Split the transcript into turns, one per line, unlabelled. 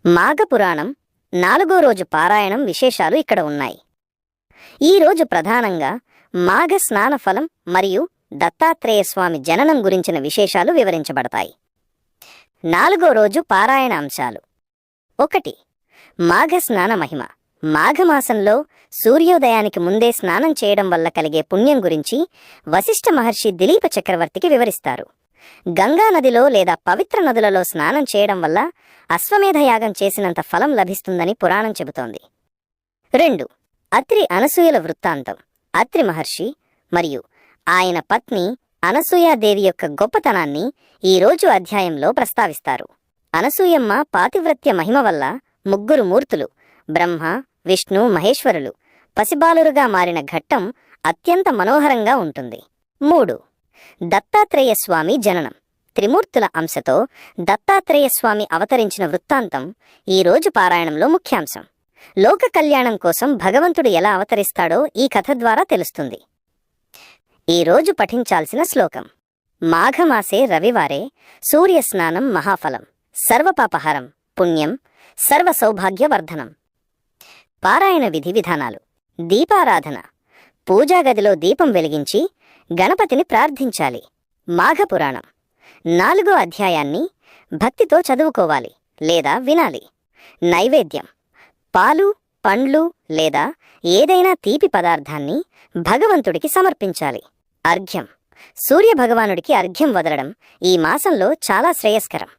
మాఘపురాణం 4వ రోజు పారాయణం విశేషాలు ఇక్కడ ఉన్నాయి. ఈ రోజు ప్రధానంగా మాఘ స్నాన ఫలం మరియు దత్తాత్రేయ స్వామి జననం గురించిన విశేషాలు వివరించబడతాయి. 4వ రోజు పారాయణ అంశాలు. 1. మాఘ స్నాన మహిమ. మాఘమాసంలో సూర్యోదయానికి ముందే స్నానం చేయడం వల్ల కలిగే పుణ్యం గురించి వశిష్ఠ మహర్షి దిలీప చక్రవర్తికి వివరిస్తారు. గంగా నదిలో లేదా పవిత్ర నదులలో స్నానం చేయడం వల్ల అశ్వమేధయాగం చేసినంత ఫలం లభిస్తుందని పురాణం చెబుతోంది. 2. అత్రి అనసూయల వృత్తాంతం. అత్రి మహర్షి మరియు ఆయన పత్ని అనసూయాదేవి యొక్క గొప్పతనాన్ని ఈరోజు అధ్యాయంలో ప్రస్తావిస్తారు. అనసూయమ్మ పాతివ్రత్య మహిమ వల్ల 3 మూర్తులు బ్రహ్మ, విష్ణు, మహేశ్వరులు పసిబాలురుగా మారిన ఘట్టం అత్యంత మనోహరంగా ఉంటుంది. 3. దత్తాత్రేయ స్వామి జననం. త్రిమూర్తుల అంశతో దత్తాత్రేయ స్వామి అవతరించిన వృత్తాంతం ఈరోజు పారాయణంలో ముఖ్యాంశం. లోక కళ్యాణం కోసం భగవంతుడు ఎలా అవతరిస్తాడో ఈ కథ ద్వారా తెలుస్తుంది. ఈరోజు పఠించాల్సిన శ్లోకం. మాఘమాసే రవివారే సూర్యస్నానం మహాఫలం సర్వపాపహరం పుణ్యం సర్వసౌభాగ్యవర్ధనం. పారాయణ విధి విధానాలు. దీపారాధన. పూజాగదిలో దీపం వెలిగించి గణపతిని ప్రార్థించాలి. మాఘపురాణం 4వ అధ్యాయాన్ని భక్తితో చదువుకోవాలి లేదా వినాలి. నైవేద్యం. పాలు, పండ్లు లేదా ఏదైనా తీపి పదార్థాన్ని భగవంతుడికి సమర్పించాలి. అర్ఘ్యం. సూర్యభగవానుడికి అర్ఘ్యం వదలడం ఈ మాసంలో చాలా శ్రేయస్కరం.